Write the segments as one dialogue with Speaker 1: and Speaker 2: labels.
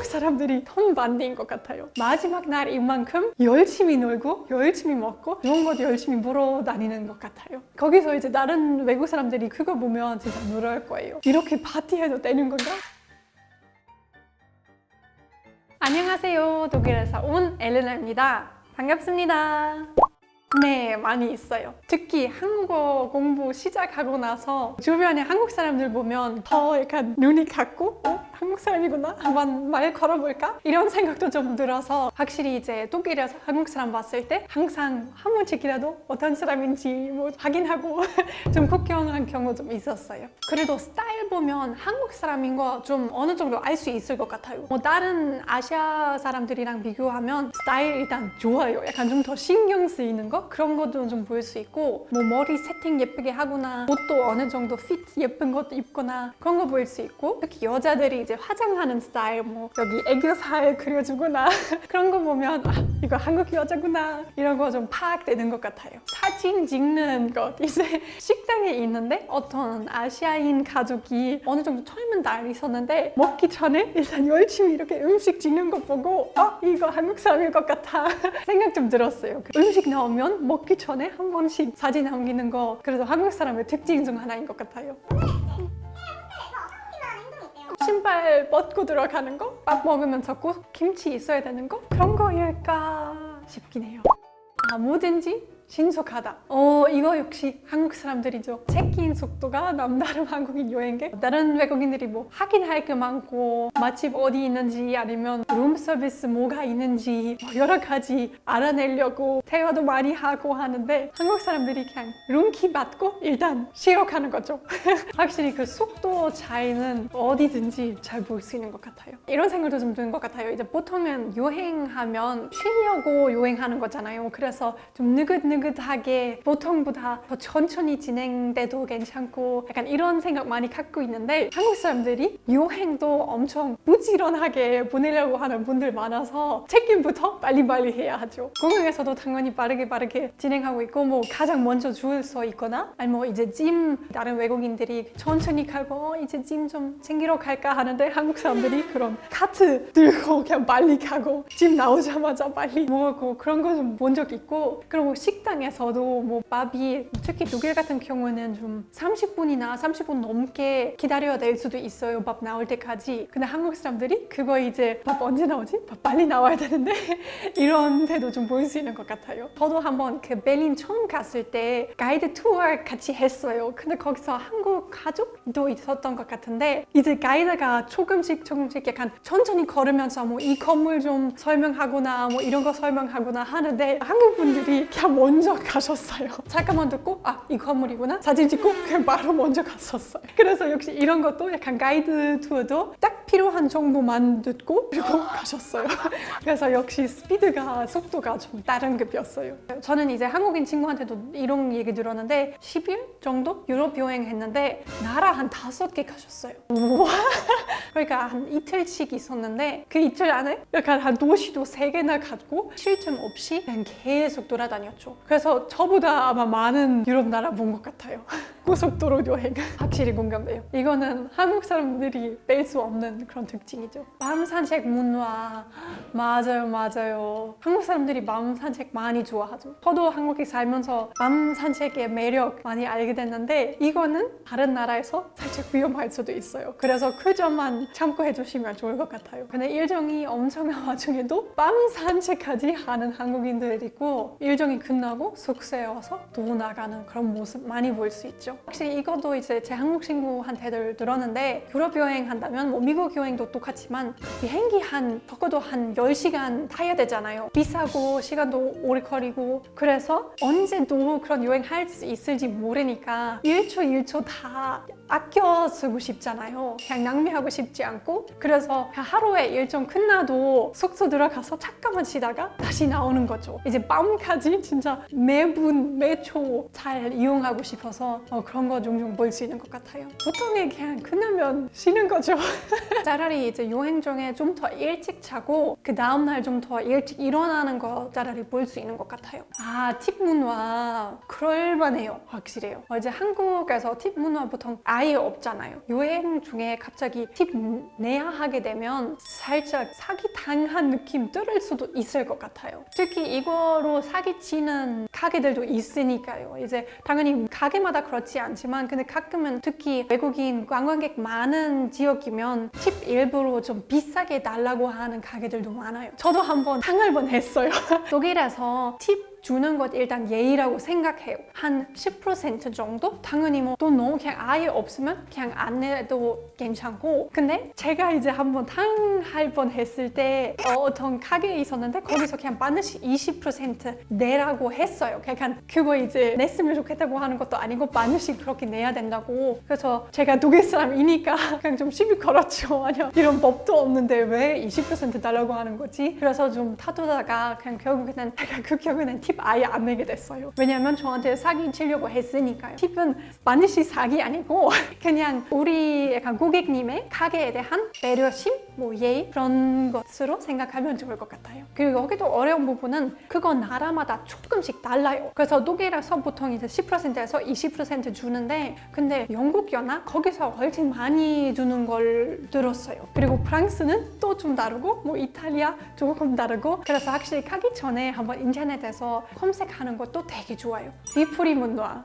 Speaker 1: 사람들이 돈 많은 것 같아요. 마지막 날인 만큼 열심히 놀고 열심히 먹고 좋은 것도 열심히 보러 다니는 것 같아요. 거기서 이제 다른 외국 사람들이 그거 보면 진짜 놀랄 거예요. 이렇게 파티해도 되는 건가? 안녕하세요. 독일에서 온 엘레나입니다. 반갑습니다. 네, 많이 있어요. 특히 한국어 공부 시작하고 나서 주변에 한국 사람들 보면 더 약간 눈이 갔고 한국 사람이구나? 한번 말 걸어볼까? 이런 생각도 좀 들어서 확실히 이제 독일에서 한국 사람 봤을 때 항상 한 번씩이라도 어떤 사람인지 뭐 확인하고 좀 걱정한 경우 좀 있었어요. 그래도 스타일 보면 한국 사람인 거 좀 어느 정도 알 수 있을 것 같아요. 뭐 다른 아시아 사람들이랑 비교하면 스타일 일단 좋아요. 약간 좀 더 신경 쓰이는 거? 그런 것도 좀 보일 수 있고 뭐 머리 세팅 예쁘게 하거나 옷도 어느 정도 핏 예쁜 것도 입거나 그런 거 보일 수 있고 특히 여자들이 이제 화장하는 스타일 뭐 여기 애교살 그려주거나 그런 거 보면 아, 이거 한국 여자구나 이런 거 좀 파악되는 것 같아요. 사진 찍는 것 이제 식당에 있는데 어떤 아시아인 가족이 어느 정도 젊은 딸이 있었는데 먹기 전에 일단 열심히 이렇게 음식 찍는 거 보고 이거 한국 사람일 것 같아 생각 좀 들었어요. 음식 나오면 먹기 전에 한 번씩 사진 남기는 거 그래도 한국 사람의 특징 중 하나인 것 같아요. 신발 벗고 들어가는 거? 밥 먹으면서 꼭 김치 있어야 되는 거? 그런 거일까 싶긴 해요. 뭐든지 신속하다. 이거 역시 한국 사람들이죠. 체크인 속도가 남다른 한국인 여행객. 다른 외국인들이 뭐 확인할 게 많고 맛집 어디 있는지 아니면 룸 서비스 뭐가 있는지 여러 가지 알아내려고 대화도 많이 하고 하는데 한국 사람들이 그냥 룸키 받고 일단 시작하는 거죠. 확실히 그 속도 차이는 어디든지 잘 볼 수 있는 것 같아요. 이런 생각도 좀 드는 것 같아요. 이제 보통은 여행하면 쉬려고 여행하는 거잖아요. 그래서 좀 느긋하게 보통보다 더 천천히 진행돼도 괜찮고 약간 이런 생각 많이 갖고 있는데 한국 사람들이 여행도 엄청 부지런하게 보내려고 하는 분들 많아서 체크인부터 빨리빨리 해야 하죠. 공항에서도 당연히 빠르게 진행하고 있고 뭐 가장 먼저 줄 서 있거나 아니 뭐 이제 짐 다른 외국인들이 천천히 가고 이제 짐 좀 챙기러 갈까 하는데 한국 사람들이 그런 카트 들고 그냥 빨리 가고 짐 나오자마자 빨리 먹고 그런 거 좀 본 적 있고 그리고 식당에서도 뭐 밥이 특히 독일 같은 경우는 좀 30분이나 30분 넘게 기다려야 될 수도 있어요. 밥 나올 때까지. 근데 한국 사람들이 그거 이제 밥 언제 나오지? 밥 빨리 나와야 되는데 이런 데도 좀 보일 수 있는 것 같아요. 저도 한번 그 베를린 처음 갔을 때 가이드 투어 같이 했어요. 근데 거기서 한국 가족도 있었던 것 같은데 이제 가이드가 조금씩 약간 천천히 걸으면서 뭐 이 건물 좀 설명하거나 뭐 이런 거 설명하거나 하는데 한국 분들이 그냥 먼저 가셨어요. 잠깐만 듣고 이 건물이구나 사진 찍고 그냥 바로 먼저 갔었어요. 그래서 역시 이런 것도 약간 가이드 투어도 딱 필요한 정보만 듣고 그리고 가셨어요. 그래서 역시 속도가 좀 다른 급이었어요. 저는 이제 한국인 친구한테도 이런 얘기 들었는데 10일 정도 유럽 여행했는데 나라 한 5개 가셨어요. 우와. 그러니까 한 이틀씩 있었는데 그 이틀 안에 약간 한 도시도 3개나 갔고 쉴 틈 없이 그냥 계속 돌아다녔죠. 그래서 저보다 아마 많은 유럽 나라 본 것 같아요. 고속도로 여행 확실히 공감돼요. 이거는 한국 사람들이 뺄 수 없는 그런 특징이죠. 밤 산책 문화 맞아요. 한국 사람들이 밤 산책 많이 좋아하죠. 저도 한국에 살면서 밤 산책의 매력 많이 알게 됐는데 이거는 다른 나라에서 살짝 위험할 수도 있어요. 그래서 그 점만 참고해 주시면 좋을 것 같아요. 근데 일정이 엄청난 와중에도 밤 산책까지 하는 한국인들 있고 일정이 끝나고 숙소에 와서 또 나가는 그런 모습 많이 볼 수 있죠. 확실히 이것도 이제 제 한국 친구한테 들었는데 유럽 여행 한다면 뭐 미국 여행도 똑같지만 비행기 적어도 한 10시간 타야 되잖아요. 비싸고 시간도 오래 걸리고 그래서 언제도 그런 여행 할 수 있을지 모르니까 1초 다 아껴 쓰고 싶잖아요. 그냥 낭비하고 싶지 않고 그래서 하루에 일정 끝나도 숙소 들어가서 잠깐만 쉬다가 다시 나오는 거죠. 이제 밤까지 진짜 매분 매초 잘 이용하고 싶어서 그런 거 종종 볼 수 있는 것 같아요. 보통에 그냥 끝나면 쉬는 거죠. 차라리 이제 여행 중에 좀 더 일찍 자고 그 다음날 좀 더 일찍 일어나는 거 차라리 볼 수 있는 것 같아요. 팁 문화 그럴만해요. 확실해요. 이제 한국에서 팁 문화 보통 아예 없잖아요. 여행 중에 갑자기 팁 내야 하게 되면 살짝 사기 당한 느낌 들을 수도 있을 것 같아요. 특히 이거로 사기치는 가게들도 있으니까요. 이제 당연히 가게마다 그렇지 않지만 근데 가끔은 특히 외국인 관광객 많은 지역이면 팁 일부러 좀 비싸게 달라고 하는 가게들도 많아요. 저도 한번 당할 뻔했어요. 독일에서 팁 주는 것 일단 예의라고 생각해요. 한 10% 정도? 당연히 뭐 돈 너무 그냥 아예 없으면 그냥 안 내도 괜찮고 근데 제가 이제 한번 당할 뻔했을 때 어떤 가게에 있었는데 거기서 그냥 반드시 20% 내라고 했어요. 그러니까 그거 이제 냈으면 좋겠다고 하는 것도 아니고 반드시 그렇게 내야 된다고. 그래서 제가 독일 사람이니까 그냥 좀 시비 걸었죠. 아니요, 이런 법도 없는데 왜 20% 달라고 하는 거지? 그래서 좀 타도다가 그냥 결국에는 제가 그 경우에는 팁 아예 안 내게 됐어요. 왜냐면 저한테 사기 치려고 했으니까요. 팁은 반드시 사기 아니고 그냥 우리 약간 고객님의 가게에 대한 배려심, 뭐 예의 그런 것으로 생각하면 좋을 것 같아요. 그리고 여기도 어려운 부분은 그건 나라마다 조금씩 달라요. 그래서 독일에서 보통 이제 10%에서 20% 주는데 근데 영국 연합 거기서 훨씬 많이 주는 걸 들었어요. 그리고 프랑스는 또 좀 다르고 뭐 이탈리아 조금 다르고 그래서 확실히 가기 전에 한번 인터넷에서 검색하는 것도 되게 좋아요. 뒤풀이 문화.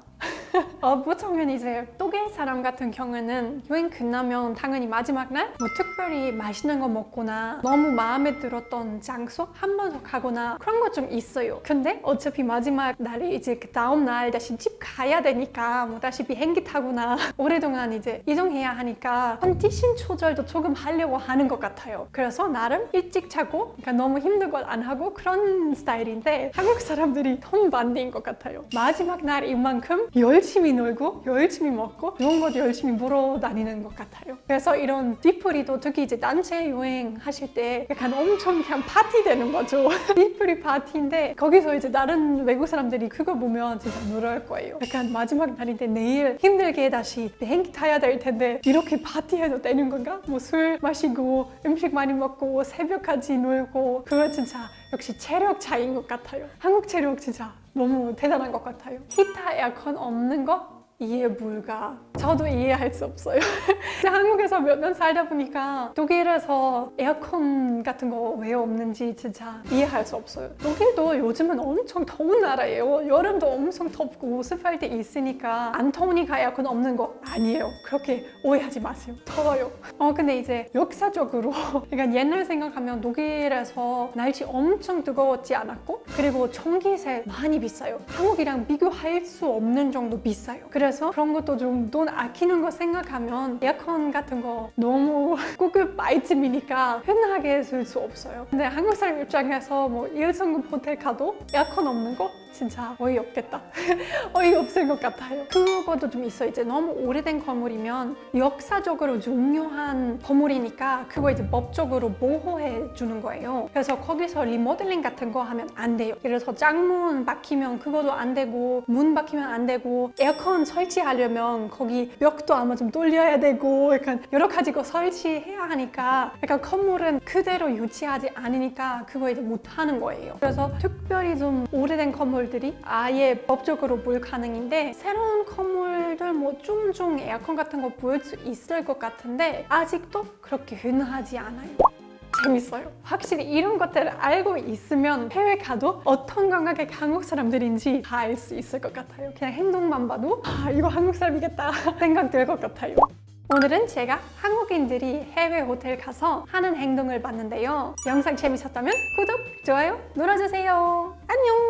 Speaker 1: 보통은 이제 독일 사람 같은 경우는 여행 끝나면 당연히 마지막 날 뭐 특별히 맛있는 거 먹거나 너무 마음에 들었던 장소 한 번 더 가거나 그런 거 좀 있어요. 근데 어차피 마지막 날이 이제 그 다음 날 다시 집 가야 되니까 뭐 다시 비행기 타거나 오랫동안 이제 이동해야 하니까 컨디션 조절도 조금 하려고 하는 것 같아요. 그래서 나름 일찍 자고 그러니까 너무 힘든 걸 안 하고 그런 스타일인데 한국 사람들이 통 반대인 것 같아요. 마지막 날인 만큼 열심히 놀고 열심히 먹고 이런 것도 열심히 물어다니는 것 같아요. 그래서 이런 뒤풀이도 특히 이제 단체 여행 하실 때 약간 엄청 그냥 파티 되는 거죠. 뒤풀이 파티인데 거기서 이제 다른 외국 사람들이 그거 보면 진짜 놀랄 거예요. 약간 마지막 날인데 내일 힘들게 다시 비행기 타야 될 텐데 이렇게 파티해도 되는 건가? 뭐 술 마시고 음식 많이 먹고 새벽까지 놀고 그거 진짜 역시 체력 차이인 것 같아요. 한국 체력 진짜 너무 대단한 것 같아요. 히터 에어컨 없는 거 이해 불가. 저도 이해할 수 없어요. 한국에서 몇 년 살다 보니까 독일에서 에어컨 같은 거 왜 없는지 진짜 이해할 수 없어요. 독일도 요즘은 엄청 더운 나라예요. 여름도 엄청 덥고 습할 때 있으니까 안 더우니까 에어컨 없는 거 아니에요. 그렇게 오해하지 마세요. 더워요. 근데 이제 역사적으로 그러니까 옛날 생각하면 독일에서 날씨 엄청 뜨거웠지 않았고 그리고 전기세 많이 비싸요. 한국이랑 비교할 수 없는 정도 비싸요. 그래서 그런 것도 좀 돈 아끼는 거 생각하면 에어컨 같은 거 너무 고급 아이템이니까 흔하게 쓸 수 없어요. 근데 한국 사람 입장에서 뭐 1성급 호텔 가도 에어컨 없는 거 진짜 어이없겠다. 어이없을 것 같아요. 그것도 좀 있어요. 이제 너무 오래된 건물이면 역사적으로 중요한 건물이니까 그거 이제 법적으로 보호해 주는 거예요. 그래서 거기서 리모델링 같은 거 하면 안 돼요. 그래서 창문 박히면 그것도 안 되고 문 박히면 안 되고 에어컨 설치하려면 거기 벽도 아마 좀 돌려야 되고 약간 여러 가지 거 설치해야 하니까 약간 건물은 그대로 유지하지 않으니까 그거 이제 못 하는 거예요. 그래서 특별히 좀 오래된 건물들이 아예 법적으로 불가능인데 새로운 건물들 뭐 쭝쭝 에어컨 같은 거 볼 수 있을 것 같은데 아직도 그렇게 흔하지 않아요. 재밌어요. 확실히 이런 것들을 알고 있으면 해외 가도 어떤 관광객 한국 사람들인지 다 알 수 있을 것 같아요. 그냥 행동만 봐도 이거 한국 사람이겠다 생각 들 것 같아요. 오늘은 제가 한국인들이 해외 호텔 가서 하는 행동을 봤는데요. 영상 재밌었다면 구독, 좋아요 눌러주세요. 안녕!